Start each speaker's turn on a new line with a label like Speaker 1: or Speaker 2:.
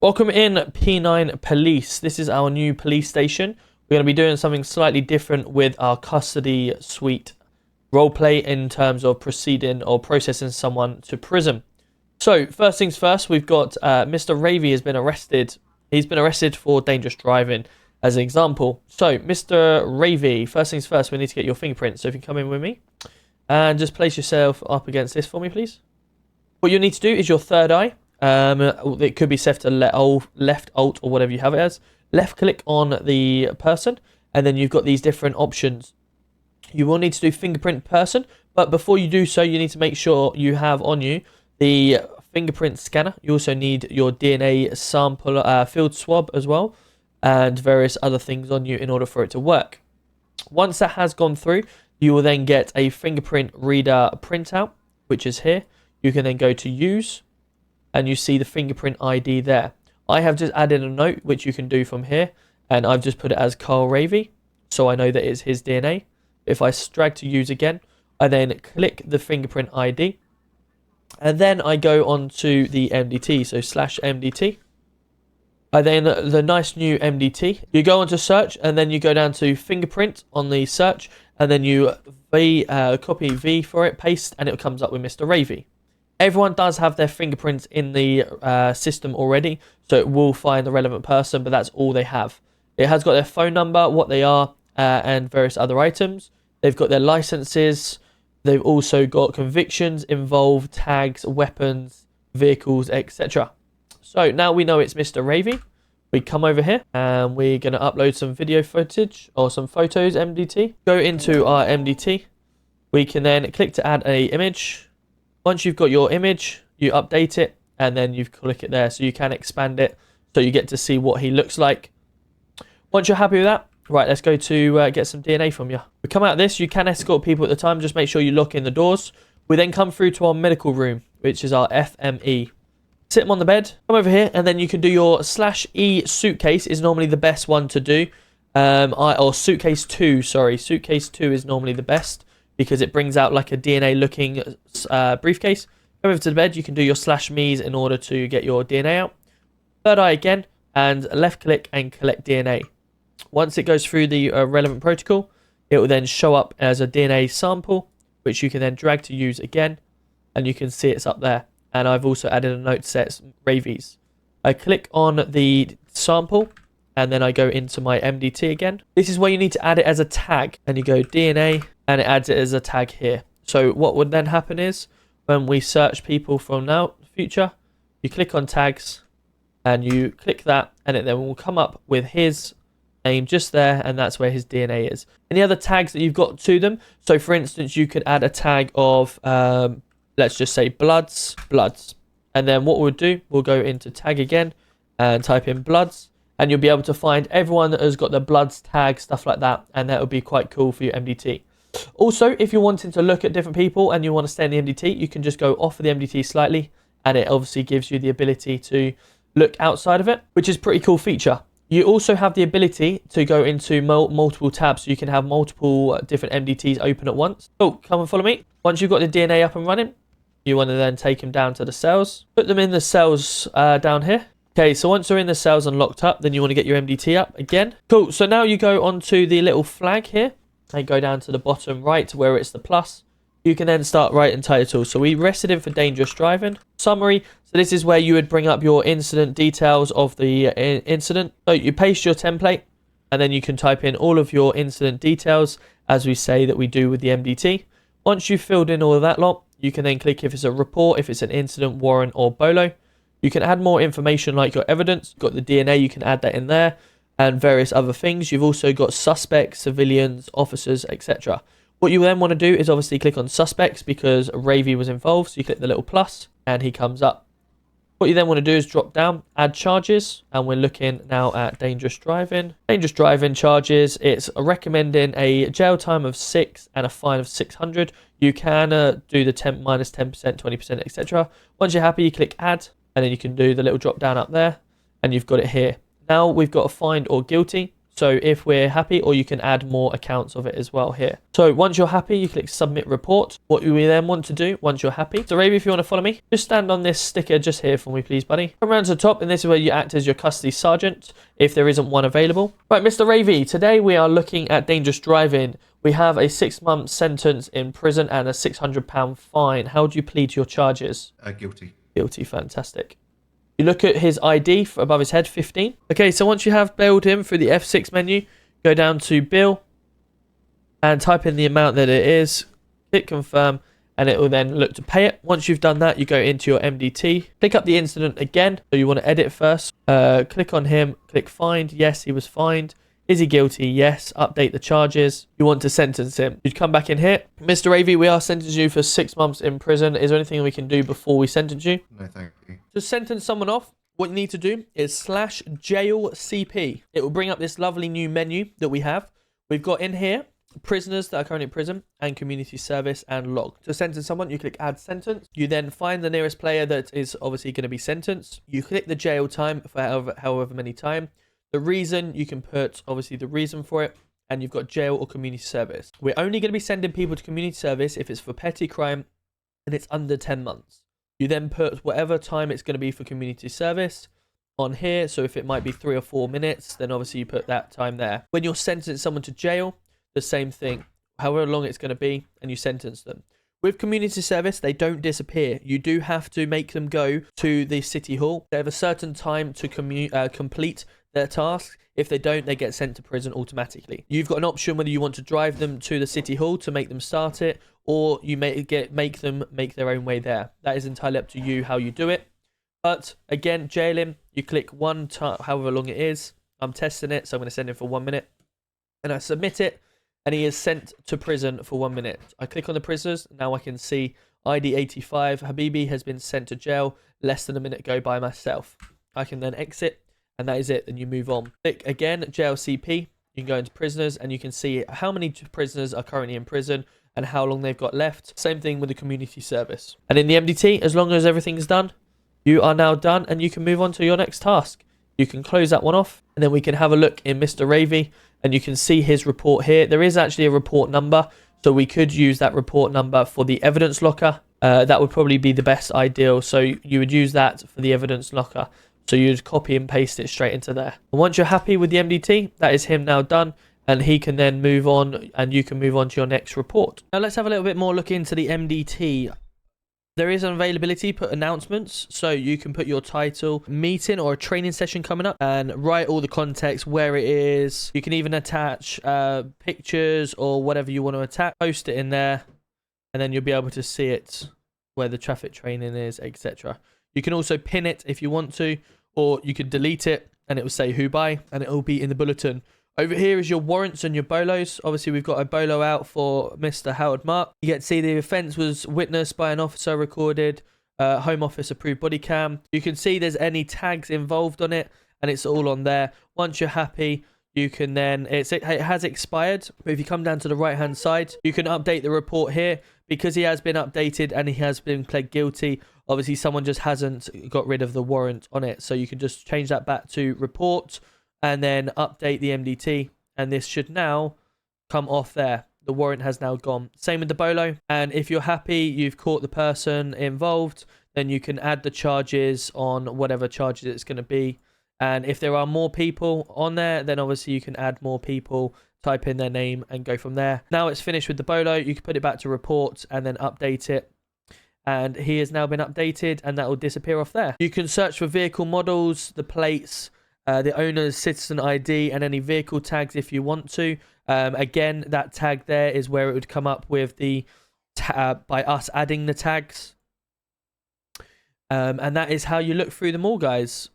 Speaker 1: Welcome in P9 Police. This is our new police station. We're going to be doing something slightly different with our custody suite roleplay in terms of proceeding or processing someone to prison. So first things first, we've got Mr. Ravy has been arrested. He's been arrested for dangerous driving as an example. So Mr. Ravy, first things first, we need to get your fingerprints. So if you can come in with me and just place yourself up against this for me, please. What you need to do is your third eye. It could be set to left alt or whatever you have it as. Left click on the person, and then you've got these different options. You will need to do fingerprint person, but before you do so, you need to make sure you have on you the fingerprint scanner. You also need your DNA sample field swab as well, and various other things on you in order for it to work. Once that has gone through, you will then get a fingerprint reader printout, which is here. You can then go to use, and you see the fingerprint ID there. I have just added a note, which you can do from here, and I've just put it as Carl Ravy, so I know that it's his DNA. If I drag to use again, I then click the fingerprint ID, and then I go on to the MDT, so /MDT. I then, the nice new MDT, you go onto search, and then you go down to fingerprint on the search, and then you copy V for it, paste, and it comes up with Mr. Ravy. Everyone does have their fingerprints in the system already, so it will find the relevant person, but that's all they have. It has got their phone number, what they are, and various other items. They've got their licenses. They've also got convictions involved, tags, weapons, vehicles, etc. So now we know it's Mr. Ravy. We come over here and we're going to upload some video footage or some photos, MDT. Go into our MDT. We can then click to add an image. Once you've got your image, you update it, and then you click it there, so you can expand it, so you get to see what he looks like. Once you're happy with that, right, let's go to get some DNA from you. We come out of this, you can escort people at the time, just make sure you lock in the doors. We then come through to our medical room, which is our FME. Sit them on the bed, come over here, and then you can do your /E suitcase is normally the best one to do. Or suitcase 2, sorry, suitcase 2 is normally the best, because it brings out like a DNA looking briefcase. Come over to the bed, you can do your /me's in order to get your DNA out. Third eye again, and left click and collect DNA. Once it goes through the relevant protocol, it will then show up as a DNA sample, which you can then drag to use again, and you can see it's up there. And I've also added a note set Ravy's. I click on the sample, and then I go into my MDT again. This is where you need to add it as a tag, and you go DNA, and it adds it as a tag here. So what would then happen is, when we search people from now, future, you click on tags, and you click that, and it then will come up with his name just there, and that's where his DNA is. Any other tags that you've got to them? So for instance, you could add a tag of, let's just say bloods. And then what we'll do, we'll go into tag again, and type in bloods. And you'll be able to find everyone that has got the bloods tag, stuff like that, and that would be quite cool for your MDT. Also, if you're wanting to look at different people and you want to stay in the MDT, you can just go off of the MDT slightly, and it obviously gives you the ability to look outside of it, which is a pretty cool feature. You also have the ability to go into multiple tabs, so you can have multiple different MDTs open at once. Oh, come and follow me. Once you've got the DNA up and running, you want to then take them down to the cells. Put them in the cells down here. Okay, so once they're in the cells and locked up, then you want to get your MDT up again. Cool, so now you go onto the little flag here, and go down to the bottom right where it's the plus. You can then start writing title. So we arrested him for dangerous driving. Summary, so this is where you would bring up your incident details of the incident. So you paste your template, and then you can type in all of your incident details, as we say that we do with the MDT. Once you've filled in all of that lot, you can then click if it's a report, if it's an incident, warrant, or BOLO. You can add more information like your evidence. You've got the DNA, you can add that in there, and various other things. You've also got suspects, civilians, officers, etc. What you then want to do is obviously click on suspects, because Ravy was involved, so you click the little plus and he comes up. What you then want to do is drop down, add charges, and we're looking now at dangerous driving. Dangerous driving charges, it's recommending a jail time of 6 and a fine of 600. You can do the -10%, 20%, etc. Once you're happy, you click add, and then you can do the little drop down up there, and you've got it here. Now we've got a fined or guilty. So if we're happy, or you can add more accounts of it as well here. So once you're happy, you click submit report. What we then want to do once you're happy. So Ravi, if you want to follow me, just stand on this sticker just here for me, please, buddy. Come around to the top, and this is where you act as your custody sergeant if there isn't one available. Right, Mr. Ravi, today we are looking at dangerous driving. We have a 6-month sentence in prison and a £600 fine. How do you plead to your charges?
Speaker 2: Guilty.
Speaker 1: Guilty, fantastic. You look at his ID for above his head, 15. Okay, so once you have bailed him through the F6 menu, go down to bill and type in the amount that it is, click confirm, and it will then look to pay it. Once you've done that, you go into your MDT, click up the incident again. So you want to edit first, click on him, click find. Yes, he was fined. Is he guilty? Yes. Update the charges. You want to sentence him. You'd come back in here. Mr. Ravi, we are sentencing you for 6 months in prison. Is there anything we can do before we sentence you?
Speaker 2: No, thank you.
Speaker 1: To sentence someone off, what you need to do is /jailcp. It will bring up this lovely new menu that we have. We've got in here prisoners that are currently in prison and community service and log. To sentence someone, you click add sentence. You then find the nearest player that is obviously going to be sentenced. You click the jail time for however many time. The reason, you can put obviously the reason for it, and you've got jail or community service. We're only going to be sending people to community service if it's for petty crime and it's under 10 months. You then put whatever time it's going to be for community service on here. So if it might be 3 or 4 minutes, then obviously you put that time there. When you're sentencing someone to jail, the same thing, however long it's going to be, and you sentence them. With community service, they don't disappear. You do have to make them go to the city hall. They have a certain time to complete their task. If they don't, they get sent to prison automatically. You've got an option whether you want to drive them to the city hall to make them start it, or you make them make their own way there. That is entirely up to you how you do it. But again, jail him. You click one time, however long it is. I'm testing it, so I'm going to send him for 1 minute, and I submit it, and he is sent to prison for 1 minute. I click on the prisoners. Now I can see ID 85. Habibi has been sent to jail less than a minute ago by myself. I can then exit. And that is it. Then you move on. Click again, JLCP. You can go into prisoners and you can see how many prisoners are currently in prison and how long they've got left. Same thing with the community service. And in the MDT, as long as everything's done, you are now done and you can move on to your next task. You can close that one off, and then we can have a look in Mr. Ravi, and you can see his report here. There is actually a report number, so we could use that report number for the evidence locker. That would probably be the best ideal. So you would use that for the evidence locker. So you just copy and paste it straight into there. And once you're happy with the MDT, that is him now done. And he can then move on, and you can move on to your next report. Now let's have a little bit more look into the MDT. There is an availability, put announcements. So you can put your title, meeting or a training session coming up, and write all the context, where it is. You can even attach pictures or whatever you want to attach. Post it in there, and then you'll be able to see it where the traffic training is, etc. You can also pin it if you want to, or you could delete it and it will say who by, and it will be in the bulletin. Over here is your warrants and your bolos. Obviously, we've got a bolo out for Mr. Howard Mark. You get to see the offence was witnessed by an officer, recorded, Home Office approved body cam. You can see there's any tags involved on it, and it's all on there. Once you're happy, you can then, it has expired, but if you come down to the right hand side, you can update the report here. Because he has been updated and he has been pled guilty, obviously someone just hasn't got rid of the warrant on it. So you can just change that back to report and then update the MDT, and this should now come off there. The warrant has now gone. Same with the bolo. And if you're happy, you've caught the person involved, then you can add the charges on whatever charges it's going to be. And if there are more people on there, then obviously you can add more people, type in their name and go from there. Now it's finished with the bolo. You can put it back to report and then update it. And he has now been updated, and that will disappear off there. You can search for vehicle models, the plates, the owner's citizen ID, and any vehicle tags if you want to. Again, that tag there is where it would come up with the by us adding the tags. And that is how you look through them all, guys.